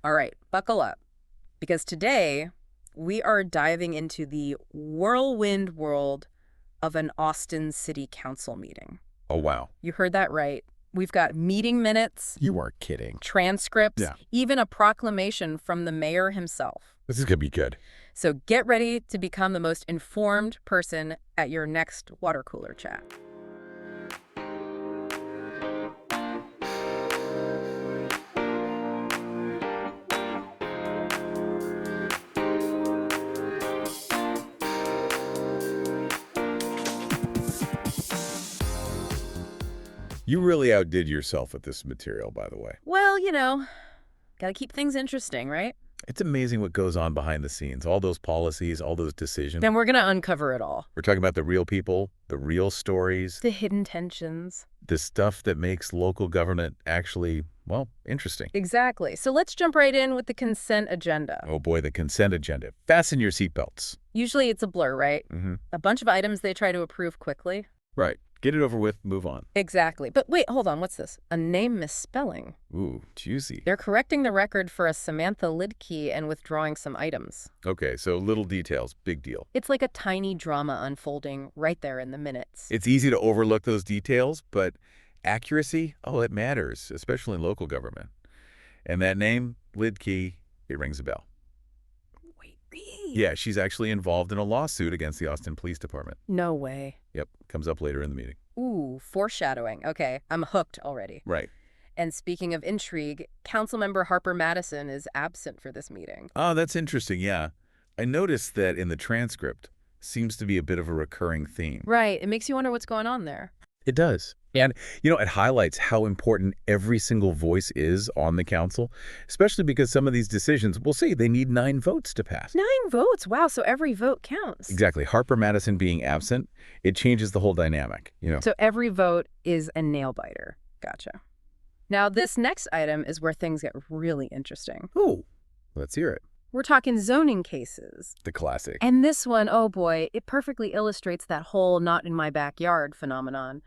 All right, buckle up, because today we are diving into the whirlwind world of an Austin City Council meeting. Oh, wow. You heard that right. We've got meeting minutes, You are kidding. transcripts, Yeah. even a proclamation from the mayor himself. This is going to be good. So get ready to become the most informed person at your next water cooler chat. You really outdid yourself with this material, by the way. Well, gotta keep things interesting, right? It's amazing what goes on behind the scenes. All those policies, all those decisions. Then we're gonna uncover it all. We're talking about the real people, the real stories, The hidden tensions. the stuff that makes local government actually, well, interesting. Exactly. So let's jump right in with the consent agenda. Oh boy, the consent agenda. Fasten your seatbelts. Usually it's a blur, right? Mm-hmm. A bunch of items they try to approve quickly. Right. Get it over with, move on. Exactly. But wait, hold on. What's this? A name misspelling. Ooh, juicy. They're correcting the record for a Samantha Lidkey and withdrawing some items. Okay, so little details, big deal. It's like a tiny drama unfolding right there in the minutes. It's easy to overlook those details, but accuracy, oh, it matters, especially in local government. And that name, Lidkey, it rings a bell. Wait, really? Yeah, she's actually involved in a lawsuit against the Austin Police Department. No way. Yep, comes up later in the meeting. Ooh, foreshadowing. Okay, I'm hooked already. Right. And speaking of intrigue, Councilmember Harper Madison is absent for this meeting. Oh, that's interesting, yeah. I noticed that in the transcript, seems to be a bit of a recurring theme. Right, it makes you wonder what's going on there. It does. And, it highlights how important every single voice is on the council, especially because some of these decisions, we'll see, they need 9 votes to pass. 9 votes? Wow, so every vote counts. Exactly. Harper Madison being absent, it changes the whole dynamic, So every vote is a nail-biter. Gotcha. Now, this next item is where things get really interesting. Ooh, let's hear it. We're talking zoning cases. The classic. And this one, oh boy, it perfectly illustrates that whole not in my backyard phenomenon.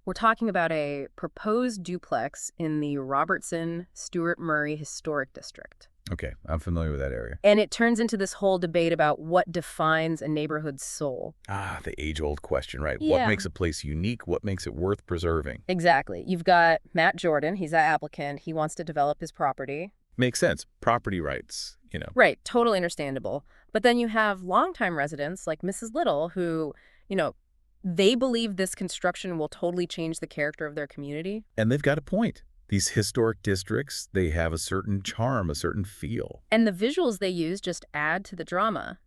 We're talking about a proposed duplex in the Robertson-Stuart Murray Historic District. Okay, I'm familiar with that area. And it turns into this whole debate about what defines a neighborhood's soul. Ah, the age-old question, right? Yeah. What makes a place unique? What makes it worth preserving? Exactly. You've got Matt Jordan. He's an applicant. He wants to develop his property. Makes sense. Property rights, Right. Totally understandable. But then you have longtime residents like Mrs. Little who, they believe this construction will totally change the character of their community. And they've got a point. These historic districts, they have a certain charm, a certain feel. And the visuals they use just add to the drama.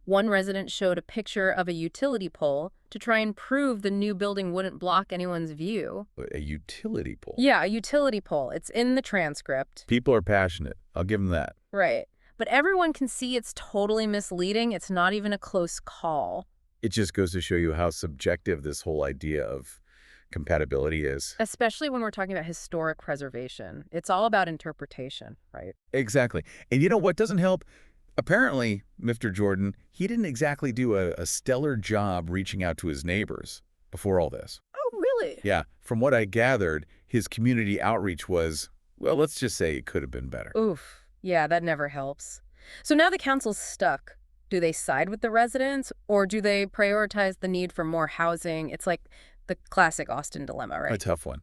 One resident showed a picture of a utility pole to try and prove the new building wouldn't block anyone's view. A utility pole. Yeah, a utility pole. It's in the transcript. People are passionate. I'll give them that. Right. But everyone can see it's totally misleading. It's not even a close call. It just goes to show you how subjective this whole idea of compatibility is. Especially when we're talking about historic preservation. It's all about interpretation, right? Exactly. And you know what doesn't help? Apparently, Mr. Jordan, he didn't exactly do a stellar job reaching out to his neighbors before all this. Oh, really? Yeah. From what I gathered, his community outreach was, well, let's just say it could have been better. Oof. Yeah, that never helps. So now the council's stuck. Do they side with the residents, or do they prioritize the need for more housing? It's like the classic Austin dilemma, right? A tough one.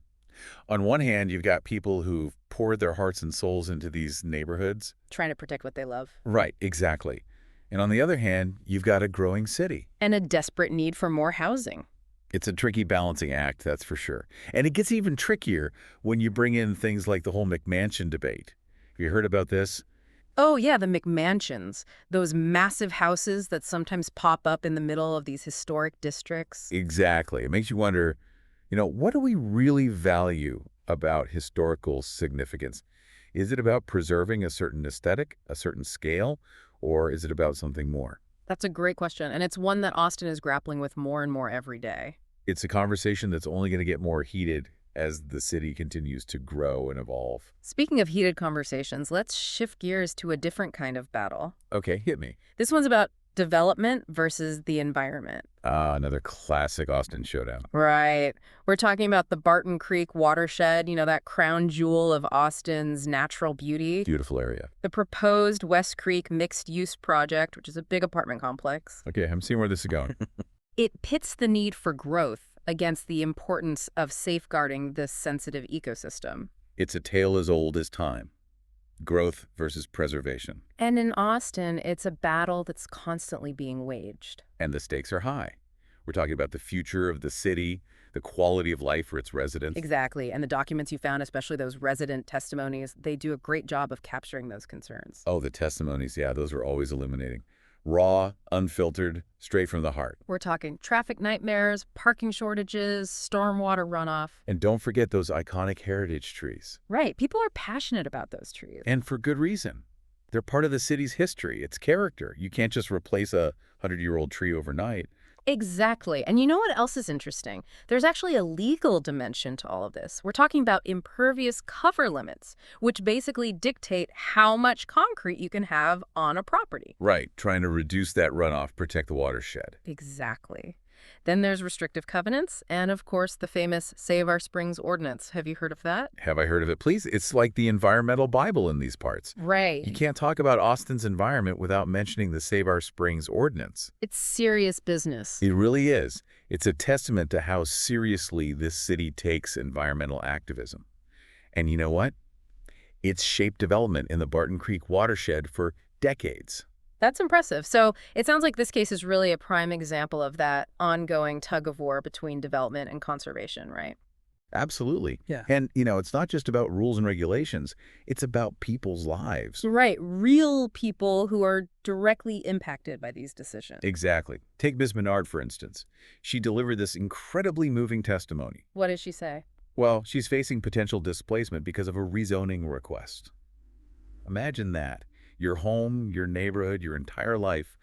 On one hand, you've got people who've poured their hearts and souls into these neighborhoods. Trying to protect what they love. Right, exactly. And on the other hand, you've got a growing city. And a desperate need for more housing. It's a tricky balancing act, that's for sure. And it gets even trickier when you bring in things like the whole McMansion debate. Have you heard about this? Oh, yeah, the McMansions. Those massive houses that sometimes pop up in the middle of these historic districts. Exactly. It makes you wonder, what do we really value about historical significance? Is it about preserving a certain aesthetic, a certain scale, or is it about something more? That's a great question, and it's one that Austin is grappling with more and more every day. It's a conversation that's only going to get more heated as the city continues to grow and evolve. Speaking of heated conversations, let's shift gears to a different kind of battle. Okay, hit me. This one's about Development versus the environment. Ah, another classic Austin showdown. Right. We're talking about the Barton Creek watershed, that crown jewel of Austin's natural beauty. Beautiful area. The proposed West Creek mixed-use project, which is a big apartment complex. Okay, I'm seeing where this is going. It pits the need for growth against the importance of safeguarding this sensitive ecosystem. It's a tale as old as time. Growth versus preservation. And in Austin, it's a battle that's constantly being waged. And the stakes are high. We're talking about the future of the city, the quality of life for its residents. Exactly. And the documents you found, especially those resident testimonies, they do a great job of capturing those concerns. Oh, the testimonies, yeah, those are always illuminating. Raw, unfiltered, straight from the heart. We're talking traffic nightmares, parking shortages, stormwater runoff. And don't forget those iconic heritage trees. Right. People are passionate about those trees. And for good reason. They're part of the city's history, its character. You can't just replace a 100-year-old tree overnight. Exactly. And you know what else is interesting? There's actually a legal dimension to all of this. We're talking about impervious cover limits, which basically dictate how much concrete you can have on a property. Right, trying to reduce that runoff, protect the watershed. Exactly. Then there's restrictive covenants, and of course the famous Save Our Springs Ordinance. Have you heard of that? Have I heard of it? Please, it's like the environmental Bible in these parts. Right. You can't talk about Austin's environment without mentioning the Save Our Springs Ordinance. It's serious business. It really is. It's a testament to how seriously this city takes environmental activism. And you know what? It's shaped development in the Barton Creek watershed for decades. That's impressive. So it sounds like this case is really a prime example of that ongoing tug of war between development and conservation, right? Absolutely. Yeah. And, it's not just about rules and regulations. It's about people's lives. Right. Real people who are directly impacted by these decisions. Exactly. Take Ms. Menard, for instance. She delivered this incredibly moving testimony. What did she say? Well, she's facing potential displacement because of a rezoning request. Imagine that. Your home, your neighborhood, your entire life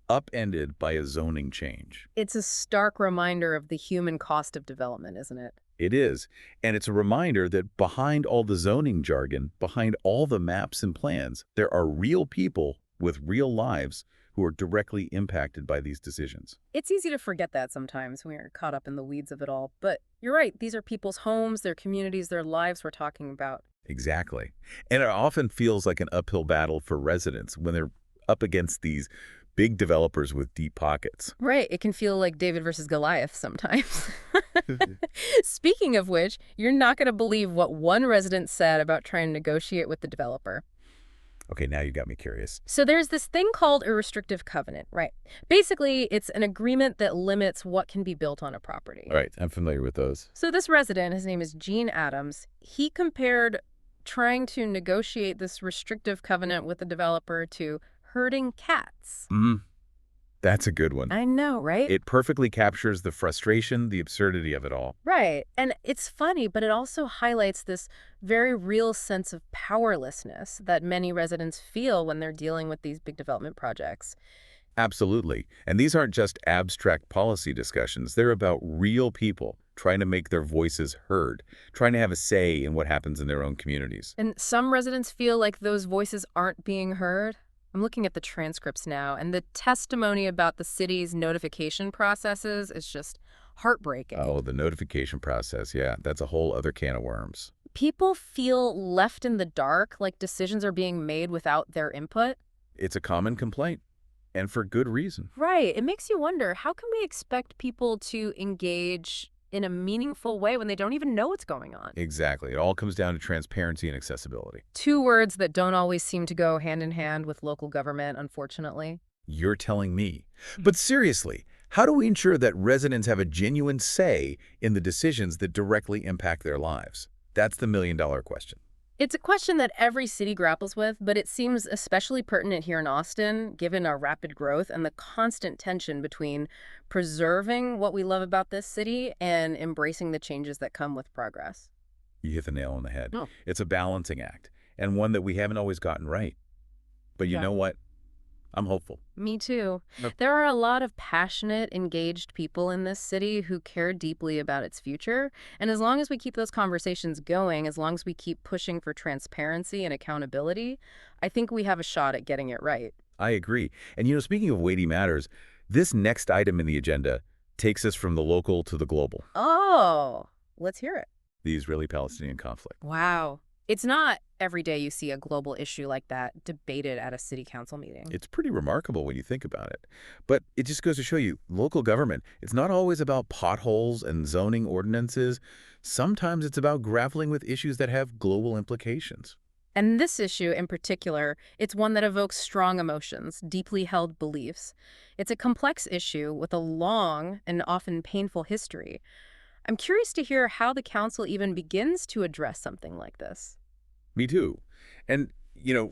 upended by a zoning change. It's a stark reminder of the human cost of development, isn't it? It is. And it's a reminder that behind all the zoning jargon, behind all the maps and plans, there are real people with real lives who are directly impacted by these decisions. It's easy to forget that sometimes when we're caught up in the weeds of it all. But you're right. These are people's homes, their communities, their lives we're talking about. Exactly. And it often feels like an uphill battle for residents when they're up against these big developers with deep pockets. Right. It can feel like David versus Goliath sometimes. Speaking of which, you're not going to believe what one resident said about trying to negotiate with the developer. Okay, now you got me curious. So there's this thing called a restrictive covenant, right? Basically, it's an agreement that limits what can be built on a property. All right, I'm familiar with those. So this resident, his name is Gene Adams, he compared trying to negotiate this restrictive covenant with the developer to herding cats. That's a good one. I know, right? It perfectly captures the frustration, the absurdity of it all. Right. And it's funny, but it also highlights this very real sense of powerlessness that many residents feel when they're dealing with these big development projects. Absolutely. And these aren't just abstract policy discussions. They're about real people trying to make their voices heard, trying to have a say in what happens in their own communities. And some residents feel like those voices aren't being heard. I'm looking at the transcripts now, and the testimony about the city's notification processes is just heartbreaking. Oh, the notification process. Yeah, that's a whole other can of worms. People feel left in the dark, like decisions are being made without their input. It's a common complaint, and for good reason. Right. It makes you wonder, how can we expect people to engage in a meaningful way when they don't even know what's going on? Exactly. It all comes down to transparency and accessibility. Two words that don't always seem to go hand in hand with local government, unfortunately. You're telling me. But seriously, how do we ensure that residents have a genuine say in the decisions that directly impact their lives? That's the million-dollar question. It's a question that every city grapples with, but it seems especially pertinent here in Austin, given our rapid growth and the constant tension between preserving what we love about this city and embracing the changes that come with progress. You hit the nail on the head. Oh. It's a balancing act, and one that we haven't always gotten right. But you know what? I'm hopeful. Me too. Yep. There are a lot of passionate, engaged people in this city who care deeply about its future. And as long as we keep those conversations going, as long as we keep pushing for transparency and accountability, I think we have a shot at getting it right. I agree. And speaking of weighty matters, this next item in the agenda takes us from the local to the global, Oh, let's hear it. the Israeli-Palestinian conflict. Wow. It's not every day you see a global issue like that debated at a city council meeting. It's pretty remarkable when you think about it. But it just goes to show you, local government, it's not always about potholes and zoning ordinances. Sometimes it's about grappling with issues that have global implications. And this issue in particular, it's one that evokes strong emotions, deeply held beliefs. It's a complex issue with a long and often painful history. I'm curious to hear how the council even begins to address something like this. Me too. And,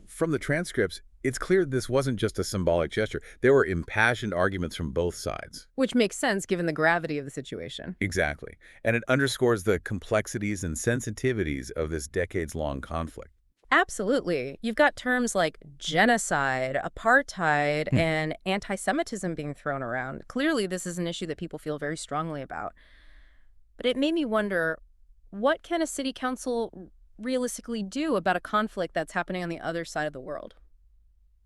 from the transcripts, it's clear this wasn't just a symbolic gesture. There were impassioned arguments from both sides. Which makes sense given the gravity of the situation. Exactly. And it underscores the complexities and sensitivities of this decades-long conflict. Absolutely. You've got terms like genocide, apartheid, Hmm. and anti-Semitism being thrown around. Clearly, this is an issue that people feel very strongly about. But it made me wonder, what can a city council realistically do about a conflict that's happening on the other side of the world?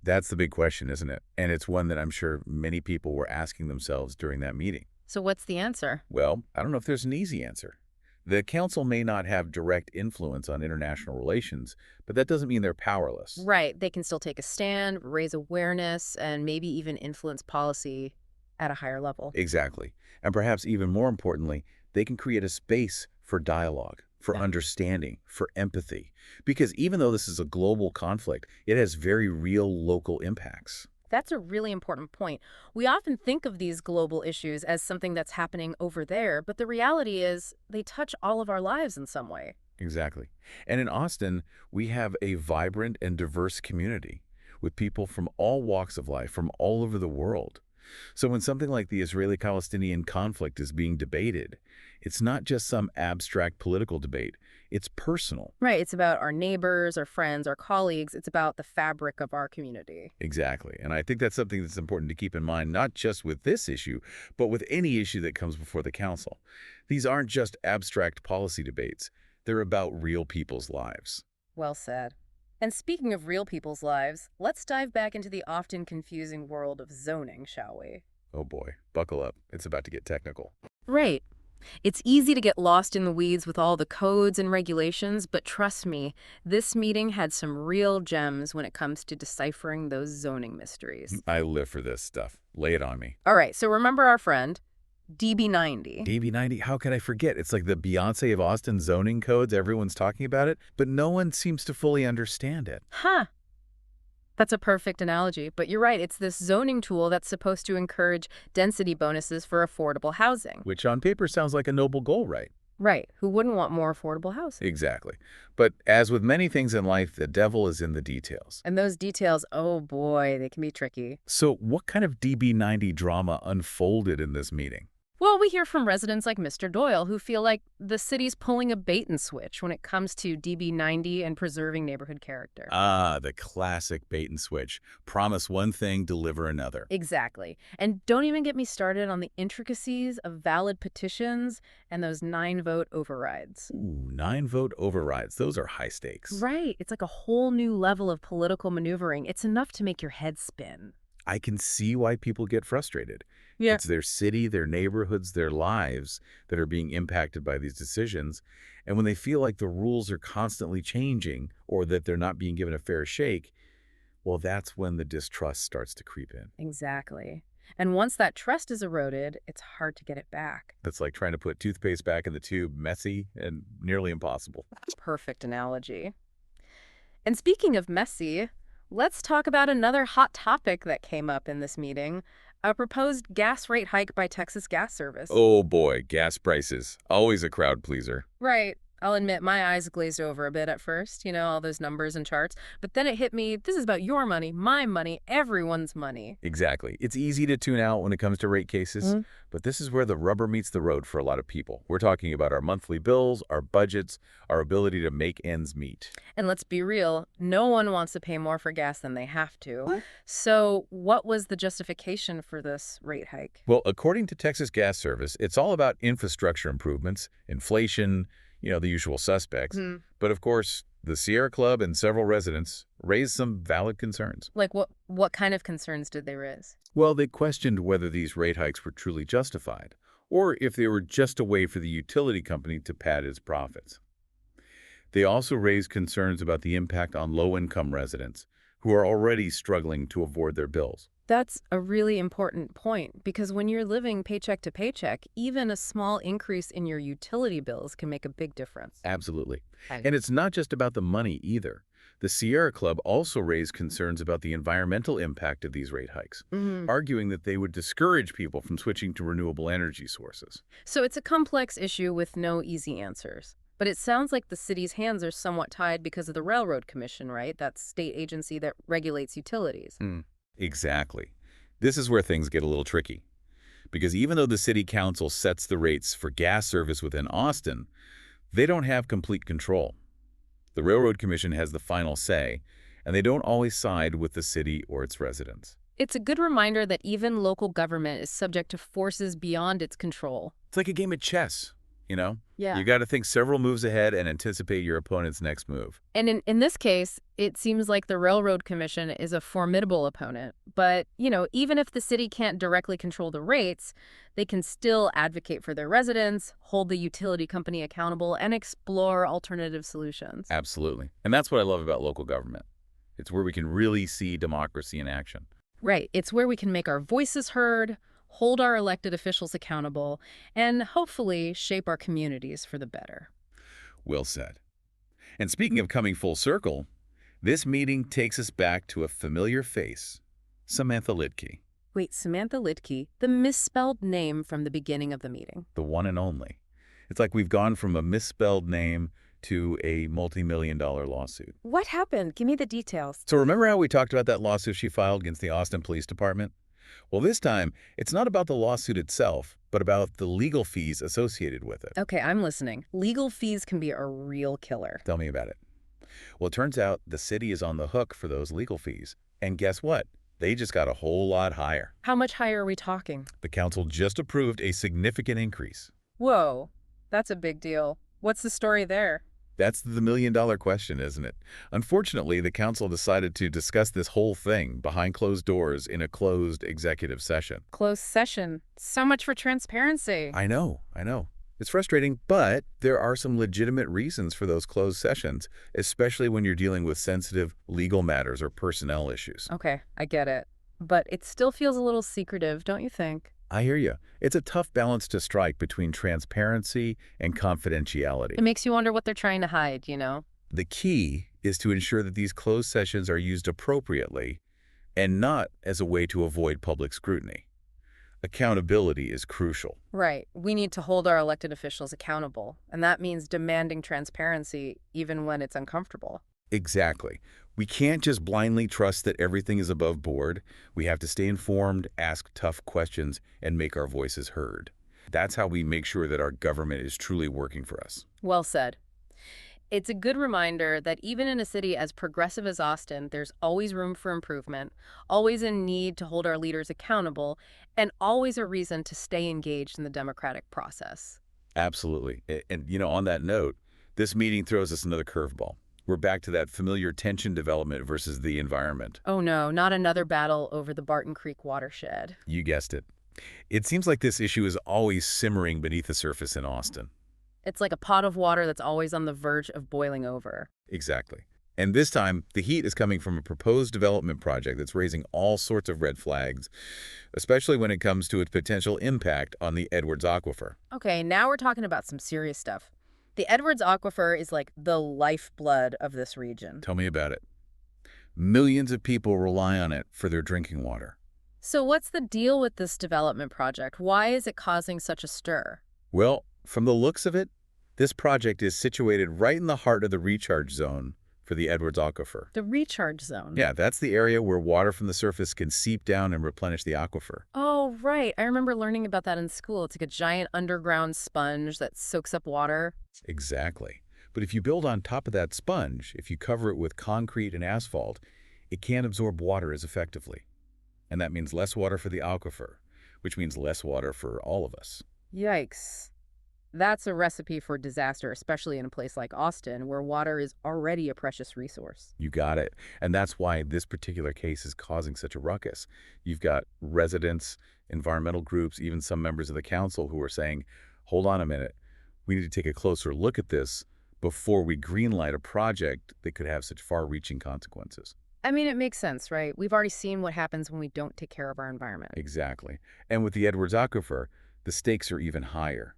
That's the big question, isn't it? And it's one that I'm sure many people were asking themselves during that meeting. So what's the answer? Well, I don't know if there's an easy answer. The council may not have direct influence on international relations, but that doesn't mean they're powerless. Right, they can still take a stand, raise awareness, and maybe even influence policy at a higher level. Exactly. And perhaps even more importantly, they can create a space for dialogue, for Yeah. understanding, for empathy. Because even though this is a global conflict, it has very real local impacts. That's a really important point. We often think of these global issues as something that's happening over there, but the reality is they touch all of our lives in some way. Exactly. And in Austin, we have a vibrant and diverse community with people from all walks of life, from all over the world. So when something like the Israeli-Palestinian conflict is being debated, it's not just some abstract political debate. It's personal. Right, it's about our neighbors, our friends, our colleagues. It's about the fabric of our community. Exactly. And I think that's something that's important to keep in mind, not just with this issue, but with any issue that comes before the council. These aren't just abstract policy debates. They're about real people's lives. Well said. And speaking of real people's lives, let's dive back into the often confusing world of zoning, shall we? Oh boy, buckle up. It's about to get technical. Right. It's easy to get lost in the weeds with all the codes and regulations, but trust me, this meeting had some real gems when it comes to deciphering those zoning mysteries. I live for this stuff. Lay it on me. All right, so remember our friend, DB90. DB90, how could I forget? It's like the Beyonce of Austin zoning codes. Everyone's talking about it, but no one seems to fully understand it. Huh. That's a perfect analogy, but you're right. It's this zoning tool that's supposed to encourage density bonuses for affordable housing. Which on paper sounds like a noble goal, right? Right. Who wouldn't want more affordable housing? Exactly. But as with many things in life, the devil is in the details. And those details, oh boy, they can be tricky. So what kind of DB90 drama unfolded in this meeting? Well, we hear from residents like Mr. Doyle who feel like the city's pulling a bait and switch when it comes to DB90 and preserving neighborhood character. Ah, the classic bait and switch. Promise one thing, deliver another. Exactly. And don't even get me started on the intricacies of valid petitions and those 9-vote overrides. Ooh, 9-vote overrides. Those are high stakes. Right. It's like a whole new level of political maneuvering. It's enough to make your head spin. I can see why people get frustrated. Yeah. It's their city, their neighborhoods, their lives that are being impacted by these decisions. And when they feel like the rules are constantly changing or that they're not being given a fair shake, well, that's when the distrust starts to creep in. Exactly. And once that trust is eroded, it's hard to get it back. That's like trying to put toothpaste back in the tube, messy and nearly impossible. Perfect analogy. And speaking of messy, let's talk about another hot topic that came up in this meeting, a proposed gas rate hike by Texas Gas Service. Oh boy, gas prices. Always a crowd pleaser. Right. I'll admit my eyes glazed over a bit at first, all those numbers and charts. But then it hit me, this is about your money, my money, everyone's money. Exactly. It's easy to tune out when it comes to rate cases, but this is where the rubber meets the road for a lot of people. We're talking about our monthly bills, our budgets, our ability to make ends meet. And let's be real, no one wants to pay more for gas than they have to. So what was the justification for this rate hike? Well, according to Texas Gas Service, it's all about infrastructure improvements, inflation, the usual suspects. But of course, The Sierra Club and several residents raised some valid concerns. Like what kind of concerns did they raise? Well, they questioned whether these rate hikes were truly justified, or if they were just a way for the utility company to pad its profits. They also raised concerns about the impact on low-income residents, who are already struggling to avoid their bills. That's a really important point because when you're living paycheck to paycheck, even a small increase in your utility bills can make a big difference. Absolutely. Okay. And it's not just about the money either. The Sierra Club also raised concerns about the environmental impact of these rate hikes, Hmm. arguing that they would discourage people from switching to renewable energy sources. So it's a complex issue with no easy answers. But it sounds like the city's hands are somewhat tied because of the Railroad Commission, right? That state agency that regulates utilities. Hmm. Exactly. This is where things get a little tricky, because even though the city council sets the rates for gas service within Austin, they don't have complete control. The Railroad Commission has the final say, and they don't always side with the city or its residents. It's a good reminder that even local government is subject to forces beyond its control. It's like a game of chess, you know? Yeah. You got to think several moves ahead and anticipate your opponent's next move. And in this case, it seems like the Railroad Commission is a formidable opponent. But, even if the city can't directly control the rates, they can still advocate for their residents, hold the utility company accountable, and explore alternative solutions. Absolutely. And that's what I love about local government. It's where we can really see democracy in action. Right. It's where we can make our voices heard, hold our elected officials accountable, and hopefully shape our communities for the better. Well said. And speaking of coming full circle, this meeting takes us back to a familiar face, Samantha Lidke, Wait, Samantha Lidke, the misspelled name from the beginning of the meeting. the one and only. It's like we've gone from a misspelled name to a multi-million-dollar lawsuit. What happened? Give me the details. So remember how we talked about that lawsuit she filed against the Austin Police Department? Well, this time, it's not about the lawsuit itself, but about the legal fees associated with it. Okay, I'm listening. Legal fees can be a real killer. Tell me about it. Well, it turns out the city is on the hook for those legal fees. And guess what? They just got a whole lot higher. How much higher are we talking? The council just approved a significant increase. Whoa, that's a big deal. What's the story there? That's the million-dollar question, isn't it? Unfortunately, the council decided to discuss this whole thing behind closed doors in a closed executive session. Closed session. So much for transparency. I know. It's frustrating, but there are some legitimate reasons for those closed sessions, especially when you're dealing with sensitive legal matters or personnel issues. Okay, I get it. But it still feels a little secretive, don't you think? I hear you. It's a tough balance to strike between transparency and confidentiality. It makes you wonder what they're trying to hide. The key is to ensure that these closed sessions are used appropriately and not as a way to avoid public scrutiny. Accountability is crucial. Right. We need to hold our elected officials accountable, and that means demanding transparency even when it's uncomfortable. Exactly. We can't just blindly trust that everything is above board. We have to stay informed, ask tough questions, and make our voices heard. That's how we make sure that our government is truly working for us. Well said. It's a good reminder that even in a city as progressive as Austin, there's always room for improvement, always a need to hold our leaders accountable, and always a reason to stay engaged in the democratic process. Absolutely. And, on that note, this meeting throws us another curveball. We're back to that familiar tension development versus the environment. Oh no, not another battle over the Barton Creek watershed. You guessed it. It seems like this issue is always simmering beneath the surface in Austin. It's like a pot of water that's always on the verge of boiling over. Exactly. And this time, the heat is coming from a proposed development project that's raising all sorts of red flags, especially when it comes to its potential impact on the Edwards Aquifer. Okay, now we're talking about some serious stuff. The Edwards Aquifer is like the lifeblood of this region. Tell me about it. Millions of people rely on it for their drinking water. So what's the deal with this development project? Why is it causing such a stir? Well, from the looks of it, this project is situated right in the heart of the recharge zone for the Edwards Aquifer. The recharge zone. Yeah, that's the area where water from the surface can seep down and replenish the aquifer. Oh, right. I remember learning about that in school. It's like a giant underground sponge that soaks up water. Exactly. But if you build on top of that sponge, if you cover it with concrete and asphalt, it can't absorb water as effectively. And that means less water for the aquifer, which means less water for all of us. Yikes. That's a recipe for disaster, especially in a place like Austin, where water is already a precious resource. You got it. And that's why this particular case is causing such a ruckus. You've got residents, environmental groups, even some members of the council who are saying, hold on a minute, we need to take a closer look at this before we greenlight a project that could have such far-reaching consequences. I mean, it makes sense, right? We've already seen what happens when we don't take care of our environment. Exactly. And with the Edwards Aquifer, the stakes are even higher.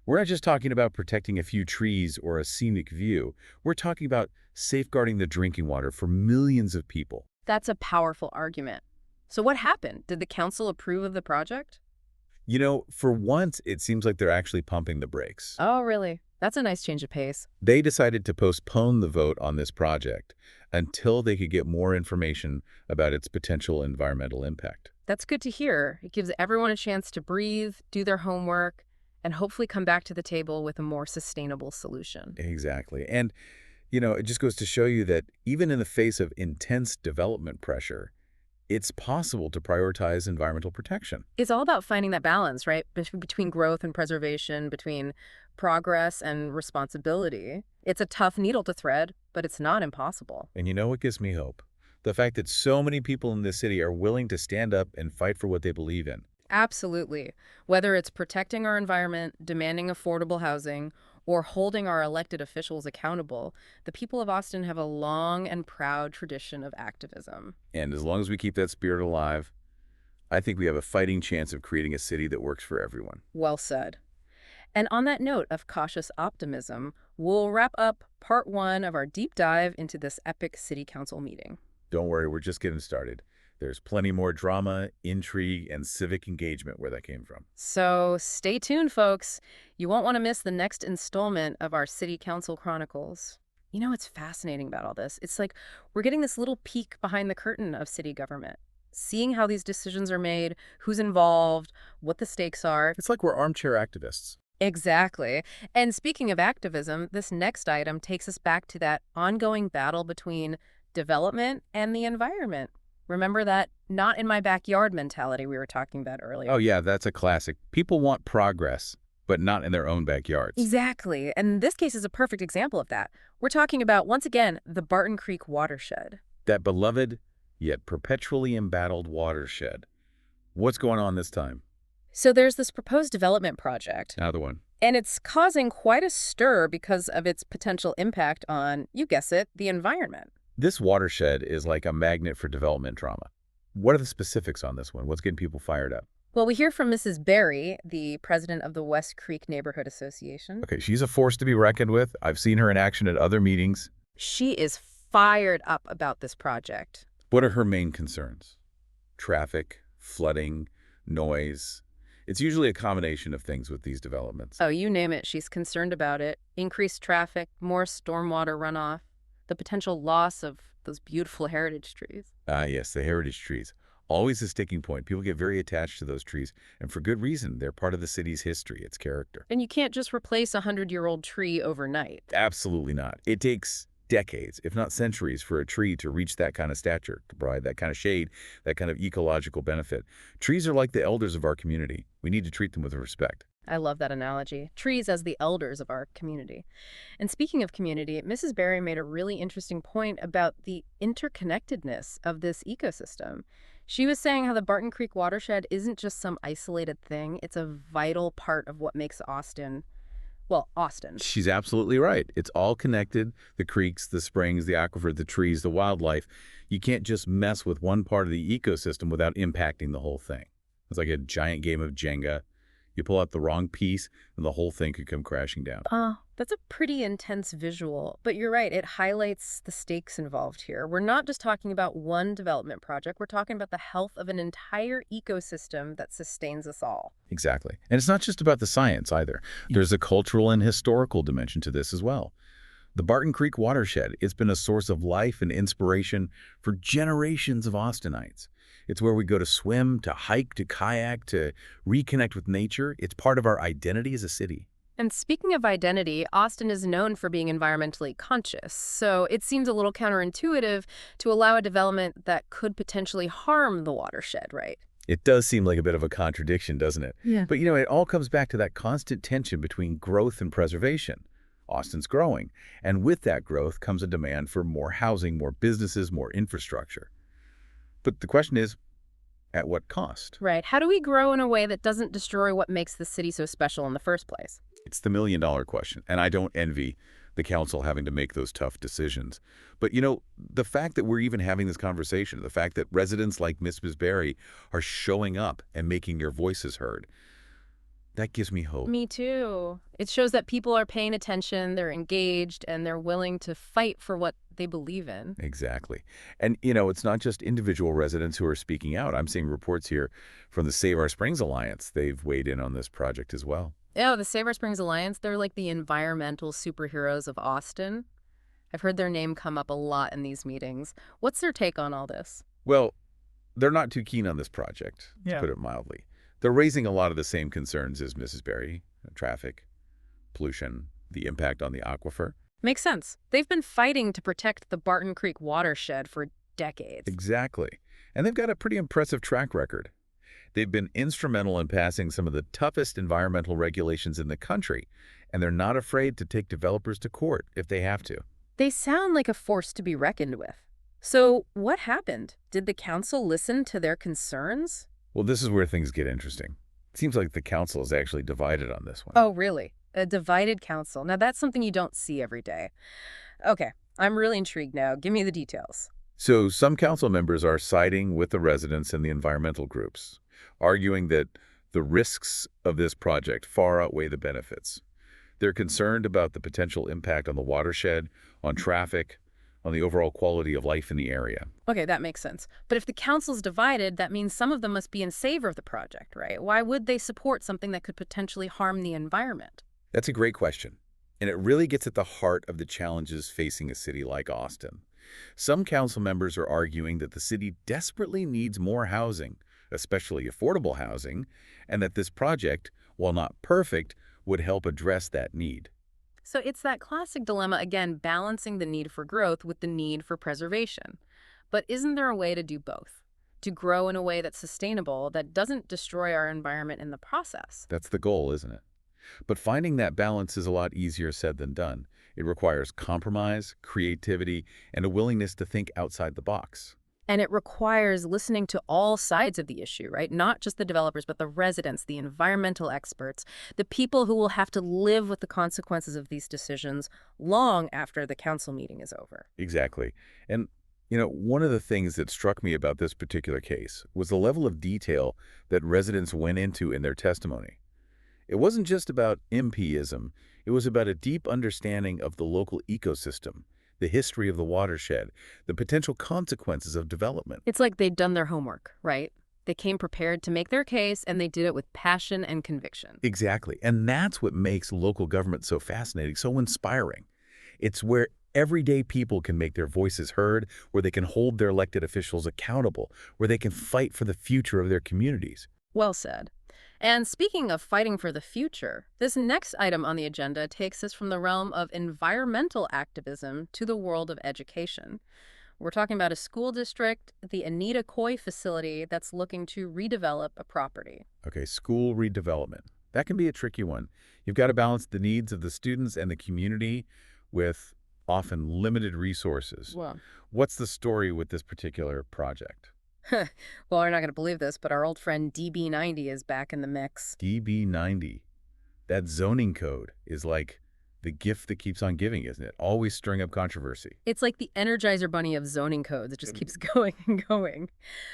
We're not just talking about protecting a few trees or a scenic view. We're talking about safeguarding the drinking water for millions of people. That's a powerful argument. So what happened? Did the council approve of the project? You know, for once, it seems like they're actually pumping the brakes. Oh, really? That's a nice change of pace. They decided to postpone the vote on this project until they could get more information about its potential environmental impact. That's good to hear. It gives everyone a chance to breathe, do their homework, and hopefully come back to the table with a more sustainable solution. Exactly. And, it just goes to show you that even in the face of intense development pressure, it's possible to prioritize environmental protection. It's all about finding that balance, right? Between growth and preservation, between progress and responsibility. It's a tough needle to thread, but it's not impossible. And you know what gives me hope? The fact that so many people in this city are willing to stand up and fight for what they believe in. Absolutely. Whether it's protecting our environment, demanding affordable housing, or holding our elected officials accountable, the people of Austin have a long and proud tradition of activism. And as long as we keep that spirit alive, I think we have a fighting chance of creating a city that works for everyone. Well said. And on that note of cautious optimism, we'll wrap up part one of our deep dive into this epic city council meeting. Don't worry, we're just getting started. There's plenty more drama, intrigue, and civic engagement where that came from. So stay tuned, folks. You won't want to miss the next installment of our City Council Chronicles. You know what's fascinating about all this? It's like we're getting this little peek behind the curtain of city government, seeing how these decisions are made, who's involved, what the stakes are. It's like we're armchair activists. Exactly. And speaking of activism, this next item takes us back to that ongoing battle between development and the environment. Remember that not in my backyard mentality we were talking about earlier? Oh yeah, that's a classic. People want progress, but not in their own backyards. Exactly. And this case is a perfect example of that. We're talking about, once again, the Barton Creek watershed. That beloved, yet perpetually embattled watershed. What's going on this time? So there's this proposed development project, Another one. and it's causing quite a stir because of its potential impact on, you guess it, the environment. This watershed is like a magnet for development drama. What are the specifics on this one? What's getting people fired up? Well, we hear from Mrs. Berry, the president of the West Creek Neighborhood Association. Okay, she's a force to be reckoned with. I've seen her in action at other meetings. She is fired up about this project. What are her main concerns? Traffic, flooding, noise. It's usually a combination of things with these developments. Oh, you name it, she's concerned about it. Increased traffic, more stormwater runoff, the potential loss of those beautiful heritage trees. Ah, yes, the heritage trees. Always a sticking point. People get very attached to those trees, and for good reason. They're part of the city's history, its character. And you can't just replace a 100-year-old tree overnight. Absolutely not. It takes decades, if not centuries, for a tree to reach that kind of stature, to provide that kind of shade, that kind of ecological benefit. Trees are like the elders of our community. We need to treat them with respect. I love that analogy. Trees as the elders of our community. And speaking of community, Mrs. Berry made a really interesting point about the interconnectedness of this ecosystem. She was saying how the Barton Creek watershed isn't just some isolated thing. It's a vital part of what makes Austin, well, Austin. She's absolutely right. It's all connected. The creeks, the springs, the aquifer, the trees, the wildlife. You can't just mess with one part of the ecosystem without impacting the whole thing. It's like a giant game of Jenga. You pull out the wrong piece, and the whole thing could come crashing down. That's a pretty intense visual, but you're right, it highlights the stakes involved here. We're not just talking about one development project, we're talking about the health of an entire ecosystem that sustains us all. Exactly. And it's not just about the science either. There's a cultural and historical dimension to this as well. The Barton Creek watershed, it's been a source of life and inspiration for generations of Austinites. It's where we go to swim, to hike, to kayak, to reconnect with nature. It's part of our identity as a city. And speaking of identity, Austin is known for being environmentally conscious, so it seems a little counterintuitive to allow a development that could potentially harm the watershed, right? It does seem like a bit of a contradiction, doesn't it? Yeah. But, it all comes back to that constant tension between growth and preservation. Austin's growing, and with that growth comes a demand for more housing, more businesses, more infrastructure. But the question is, at what cost? Right. How do we grow in a way that doesn't destroy what makes the city so special in the first place? It's the million-dollar question, and I don't envy the council having to make those tough decisions. But, the fact that we're even having this conversation, the fact that residents like Miss Berry are showing up and making their voices heard, that gives me hope. Me too. It shows that people are paying attention, they're engaged, and they're willing to fight for what they believe in. Exactly. And, it's not just individual residents who are speaking out. I'm seeing reports here from the Save Our Springs Alliance. They've weighed in on this project as well. Oh, the Save Our Springs Alliance, they're like the environmental superheroes of Austin. I've heard their name come up a lot in these meetings. What's their take on all this? Well, they're not too keen on this project, to put it mildly. They're raising a lot of the same concerns as Mrs. Berry: traffic, pollution, the impact on the aquifer. Makes sense. They've been fighting to protect the Barton Creek watershed for decades. Exactly. And they've got a pretty impressive track record. They've been instrumental in passing some of the toughest environmental regulations in the country, and they're not afraid to take developers to court if they have to. They sound like a force to be reckoned with. So what happened? Did the council listen to their concerns? Well, this is where things get interesting. It seems like the council is actually divided on this one. Oh, really? A divided council. Now, that's something you don't see every day. Okay, I'm really intrigued now. Give me the details. So some council members are siding with the residents and the environmental groups, arguing that the risks of this project far outweigh the benefits. They're concerned about the potential impact on the watershed, on traffic, on the overall quality of life in the area. Okay, that makes sense. But if the council's divided, that means some of them must be in favor of the project, right? Why would they support something that could potentially harm the environment? That's a great question, and it really gets at the heart of the challenges facing a city like Austin. Some council members are arguing that the city desperately needs more housing, especially affordable housing, and that this project, while not perfect, would help address that need. So it's that classic dilemma, again, balancing the need for growth with the need for preservation. But isn't there a way to do both? To grow in a way that's sustainable, that doesn't destroy our environment in the process? That's the goal, isn't it? But finding that balance is a lot easier said than done. It requires compromise, creativity, and a willingness to think outside the box. And it requires listening to all sides of the issue, right? Not just the developers, but the residents, the environmental experts, the people who will have to live with the consequences of these decisions long after the council meeting is over. Exactly. And, one of the things that struck me about this particular case was the level of detail that residents went into in their testimony. It wasn't just about impeism. It was about a deep understanding of the local ecosystem, the history of the watershed, the potential consequences of development. It's like they'd done their homework, right? They came prepared to make their case, and they did it with passion and conviction. Exactly. And that's what makes local government so fascinating, so inspiring. It's where everyday people can make their voices heard, where they can hold their elected officials accountable, where they can fight for the future of their communities. Well said. And speaking of fighting for the future, this next item on the agenda takes us from the realm of environmental activism to the world of education. We're talking about a school district, the Anita Coy facility, that's looking to redevelop a property. Okay, school redevelopment. That can be a tricky one. You've got to balance the needs of the students and the community with often limited resources. Well, What's the story with this particular project? well, we're not going to believe this, but our old friend DB90 is back in the mix. DB90. That zoning code is like the gift that keeps on giving, isn't it? Always stirring up controversy. It's like the Energizer Bunny of zoning codes. It just keeps going and going.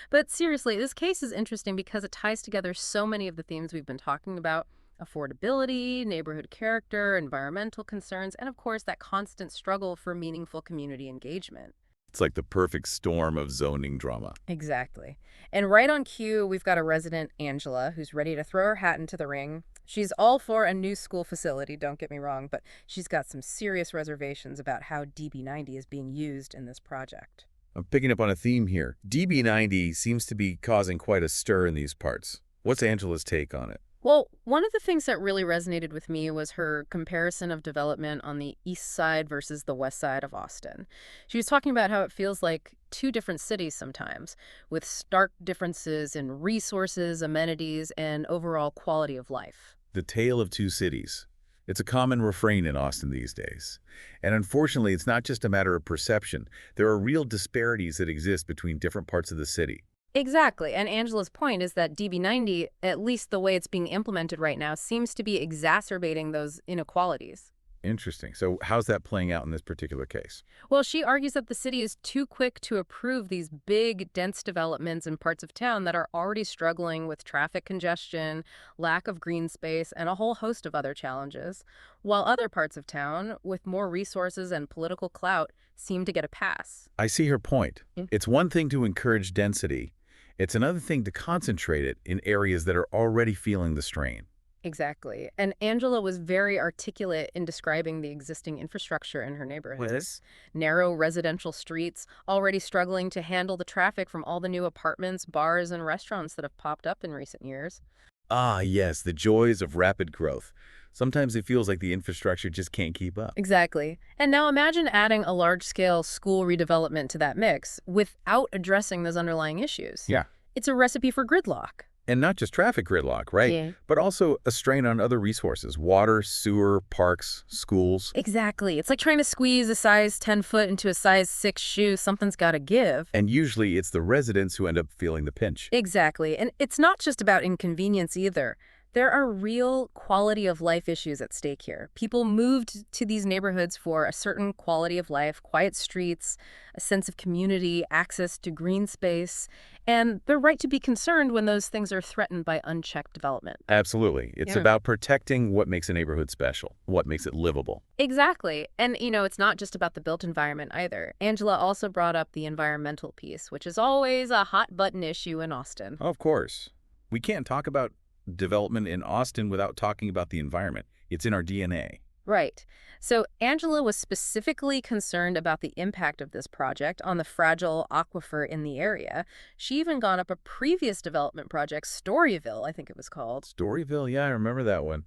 But seriously, this case is interesting because it ties together so many of the themes we've been talking about: affordability, neighborhood character, environmental concerns, and of course, that constant struggle for meaningful community engagement. It's like the perfect storm of zoning drama. Exactly. And right on cue, we've got a resident, Angela, who's ready to throw her hat into the ring. She's all for a new school facility, don't get me wrong, but she's got some serious reservations about how DB90 is being used in this project. I'm picking up on a theme here. DB90 seems to be causing quite a stir in these parts. What's Angela's take on it? Well, one of the things that really resonated with me was her comparison of development on the east side versus the west side of Austin. She was talking about how it feels like two different cities sometimes, with stark differences in resources, amenities, and overall quality of life. The tale of two cities. It's a common refrain in Austin these days. And unfortunately, it's not just a matter of perception. There are real disparities that exist between different parts of the city. Exactly. And Angela's point is that DB90, at least the way it's being implemented right now, seems to be exacerbating those inequalities. Interesting. So how's that playing out in this particular case? Well, she argues that the city is too quick to approve these big, dense developments in parts of town that are already struggling with traffic congestion, lack of green space, and a whole host of other challenges, while other parts of town, with more resources and political clout, seem to get a pass. I see her point. Mm. It's one thing to encourage density. It's another thing to concentrate it in areas that are already feeling the strain. Exactly. And Angela was very articulate in describing the existing infrastructure in her neighborhoods. Narrow residential streets, already struggling to handle the traffic from all the new apartments, bars, and restaurants that have popped up in recent years. Ah, yes, the joys of rapid growth. Sometimes it feels like the infrastructure just can't keep up. Exactly. And now imagine adding a large-scale school redevelopment to that mix without addressing those underlying issues. Yeah. It's a recipe for gridlock. And not just traffic gridlock, right? Yeah. But also a strain on other resources, water, sewer, parks, schools. Exactly. It's like trying to squeeze a size 10 foot into a size 6 shoe. Something's got to give. And usually it's the residents who end up feeling the pinch. Exactly. And it's not just about inconvenience either. There are real quality of life issues at stake here. People moved to these neighborhoods for a certain quality of life, quiet streets, a sense of community, access to green space, and they're right to be concerned when those things are threatened by unchecked development. Absolutely. It's Yeah. about protecting what makes a neighborhood special, what makes it livable. Exactly. And, it's not just about the built environment either. Angela also brought up the environmental piece, which is always a hot button issue in Austin. Of course. We can't talk about development in Austin without talking about the environment. It's in our DNA. Right. So Angela was specifically concerned about the impact of this project on the fragile aquifer in the area. She even got up a previous development project, Storyville, I think it was called. Storyville, yeah, I remember that one.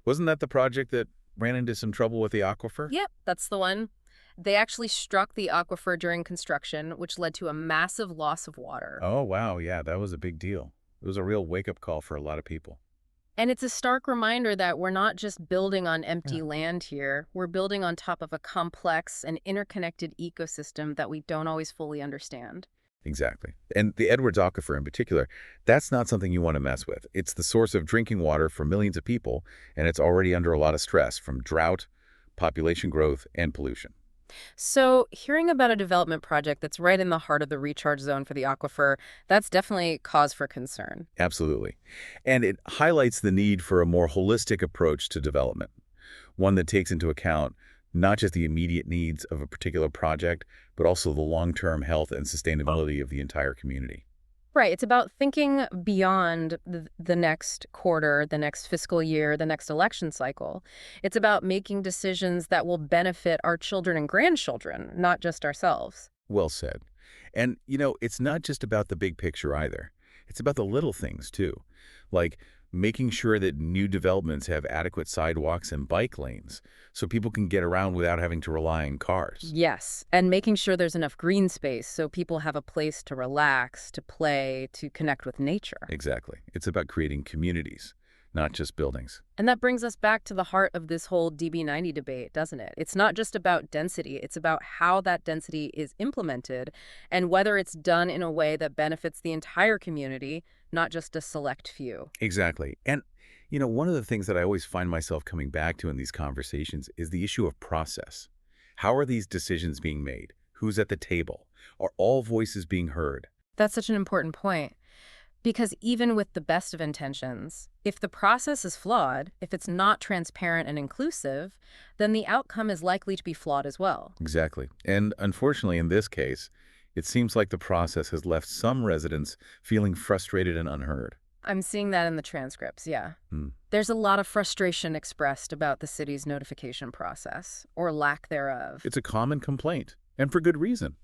Wasn't that the project that ran into some trouble with the aquifer? Yep, that's the one. They actually struck the aquifer during construction, which led to a massive loss of water. Oh, wow, yeah, that was a big deal. It was a real wake-up call for a lot of people. And it's a stark reminder that we're not just building on empty Yeah. land here. We're building on top of a complex and interconnected ecosystem that we don't always fully understand. Exactly. And the Edwards Aquifer in particular, that's not something you want to mess with. It's the source of drinking water for millions of people, and it's already under a lot of stress from drought, population growth, and pollution. So, hearing about a development project that's right in the heart of the recharge zone for the aquifer, that's definitely cause for concern. Absolutely. And it highlights the need for a more holistic approach to development, one that takes into account not just the immediate needs of a particular project, but also the long-term health and sustainability of the entire community. Right. It's about thinking beyond the next quarter, the next fiscal year, the next election cycle. It's about making decisions that will benefit our children and grandchildren, not just ourselves. Well said. And, it's not just about the big picture either. It's about the little things, too, like making sure that new developments have adequate sidewalks and bike lanes so people can get around without having to rely on cars. Yes, and making sure there's enough green space so people have a place to relax, to play, to connect with nature. Exactly. It's about creating communities, not just buildings. And that brings us back to the heart of this whole DB90 debate, doesn't it? It's not just about density, it's about how that density is implemented and whether it's done in a way that benefits the entire community, not just a select few. Exactly. And, one of the things that I always find myself coming back to in these conversations is the issue of process. How are these decisions being made? Who's at the table? Are all voices being heard? That's such an important point. Because even with the best of intentions, if the process is flawed, if it's not transparent and inclusive, then the outcome is likely to be flawed as well. Exactly. And unfortunately, in this case, it seems like the process has left some residents feeling frustrated and unheard. I'm seeing that in the transcripts, yeah. Hmm. There's a lot of frustration expressed about the city's notification process, or lack thereof. It's a common complaint, and for good reason.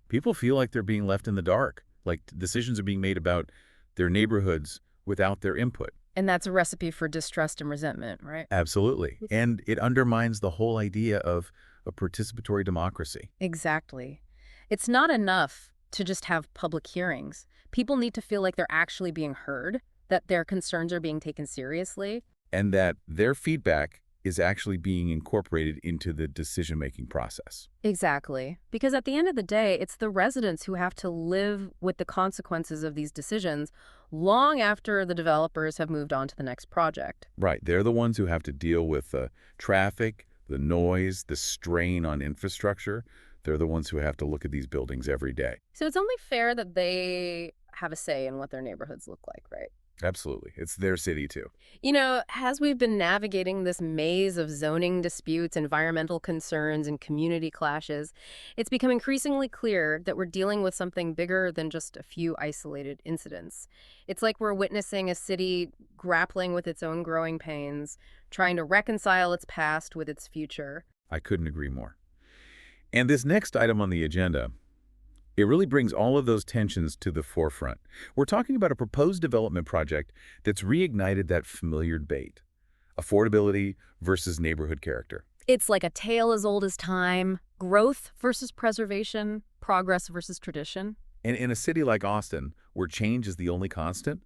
People feel like they're being left in the dark, like decisions are being made about their neighborhoods without their input. And that's a recipe for distrust and resentment, right? Absolutely. And it undermines the whole idea of a participatory democracy. Exactly. It's not enough to just have public hearings. People need to feel like they're actually being heard, that their concerns are being taken seriously. And that their feedback is actually being incorporated into the decision-making process. Exactly. Because at the end of the day, it's the residents who have to live with the consequences of these decisions long after the developers have moved on to the next project. Right. They're the ones who have to deal with the traffic, the noise, the strain on infrastructure. They're the ones who have to look at these buildings every day. So it's only fair that they have a say in what their neighborhoods look like, right? Absolutely. It's their city, too. As we've been navigating this maze of zoning disputes, environmental concerns, and community clashes, it's become increasingly clear that we're dealing with something bigger than just a few isolated incidents. It's like we're witnessing a city grappling with its own growing pains, trying to reconcile its past with its future. I couldn't agree more. And this next item on the agenda, it really brings all of those tensions to the forefront. We're talking about a proposed development project that's reignited that familiar debate: affordability versus neighborhood character. It's like a tale as old as time, growth versus preservation, progress versus tradition. And in a city like Austin, where change is the only constant,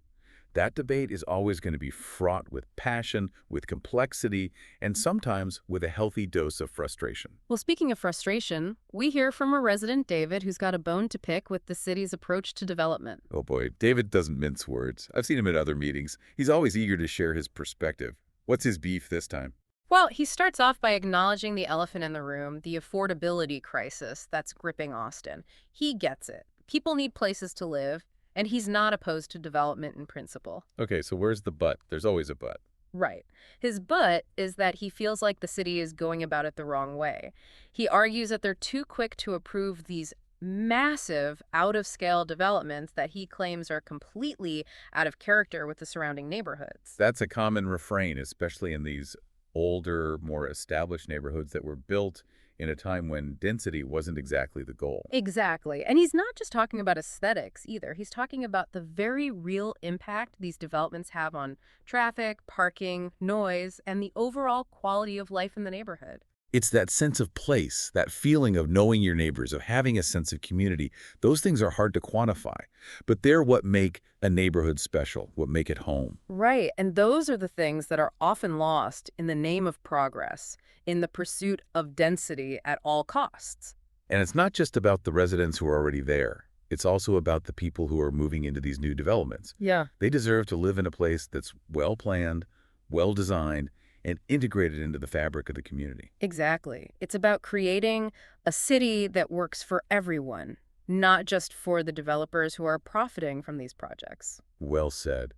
that debate is always going to be fraught with passion, with complexity, and sometimes with a healthy dose of frustration. Well, speaking of frustration, we hear from a resident, David, who's got a bone to pick with the city's approach to development. Oh boy, David doesn't mince words. I've seen him at other meetings. He's always eager to share his perspective. What's his beef this time? Well, he starts off by acknowledging the elephant in the room, the affordability crisis that's gripping Austin. He gets it. People need places to live, and he's not opposed to development in principle. Okay, so where's the but? There's always a but. Right. His but is that he feels like the city is going about it the wrong way. He argues that they're too quick to approve these massive, out-of-scale developments that he claims are completely out of character with the surrounding neighborhoods. That's a common refrain, especially in these older, more established neighborhoods that were built in a time when density wasn't exactly the goal. Exactly. And he's not just talking about aesthetics either. He's talking about the very real impact these developments have on traffic, parking, noise, and the overall quality of life in the neighborhood. It's that sense of place, that feeling of knowing your neighbors, of having a sense of community. Those things are hard to quantify, but they're what make a neighborhood special, what make it home. Right. And those are the things that are often lost in the name of progress, in the pursuit of density at all costs. And it's not just about the residents who are already there. It's also about the people who are moving into these new developments. Yeah. They deserve to live in a place that's well-planned, well-designed, and integrated into the fabric of the community. Exactly. It's about creating a city that works for everyone, not just for the developers who are profiting from these projects. Well said.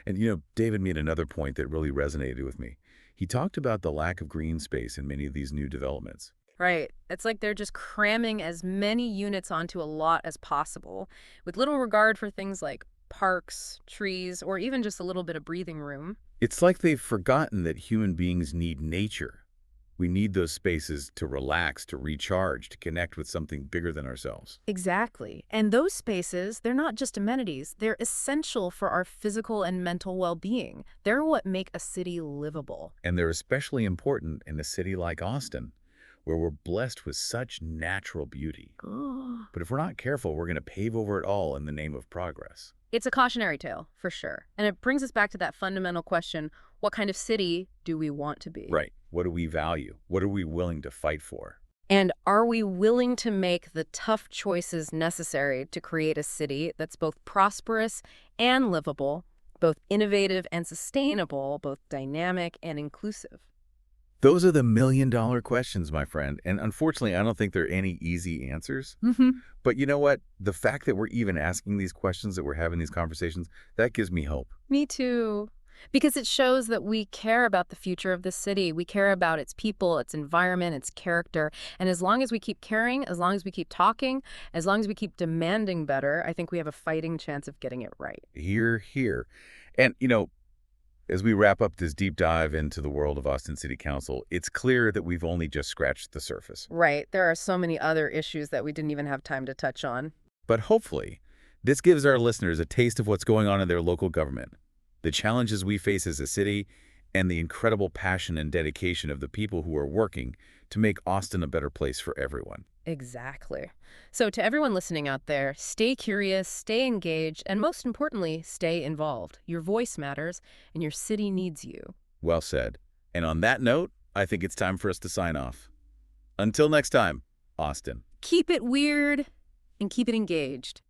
And David made another point that really resonated with me. He talked about the lack of green space in many of these new developments. Right. It's like they're just cramming as many units onto a lot as possible, with little regard for things like parks, trees, or even just a little bit of breathing room. It's like they've forgotten that human beings need nature. We need those spaces to relax, to recharge, to connect with something bigger than ourselves. Exactly. And those spaces, they're not just amenities. They're essential for our physical and mental well-being. They're what make a city livable. And they're especially important in a city like Austin, where we're blessed with such natural beauty. But if we're not careful, we're going to pave over it all in the name of progress. It's a cautionary tale, for sure. And it brings us back to that fundamental question, what kind of city do we want to be? Right. What do we value? What are we willing to fight for? And are we willing to make the tough choices necessary to create a city that's both prosperous and livable, both innovative and sustainable, both dynamic and inclusive? Those are the million-dollar questions, my friend. And unfortunately, I don't think there are any easy answers. But you know what? The fact that we're even asking these questions, that we're having these conversations, that gives me hope. Me too. Because it shows that we care about the future of the city. We care about its people, its environment, its character. And as long as we keep caring, as long as we keep talking, as long as we keep demanding better, I think we have a fighting chance of getting it right. Here, here. And, as we wrap up this deep dive into the world of Austin City Council, it's clear that we've only just scratched the surface. Right. There are so many other issues that we didn't even have time to touch on. But hopefully, this gives our listeners a taste of what's going on in their local government. the challenges we face as a city, and the incredible passion and dedication of the people who are working to make Austin a better place for everyone. Exactly. So to everyone listening out there, stay curious, stay engaged, and most importantly, stay involved. Your voice matters, and your city needs you. Well said. And on that note, I think it's time for us to sign off. Until next time, Austin. Keep it weird and keep it engaged.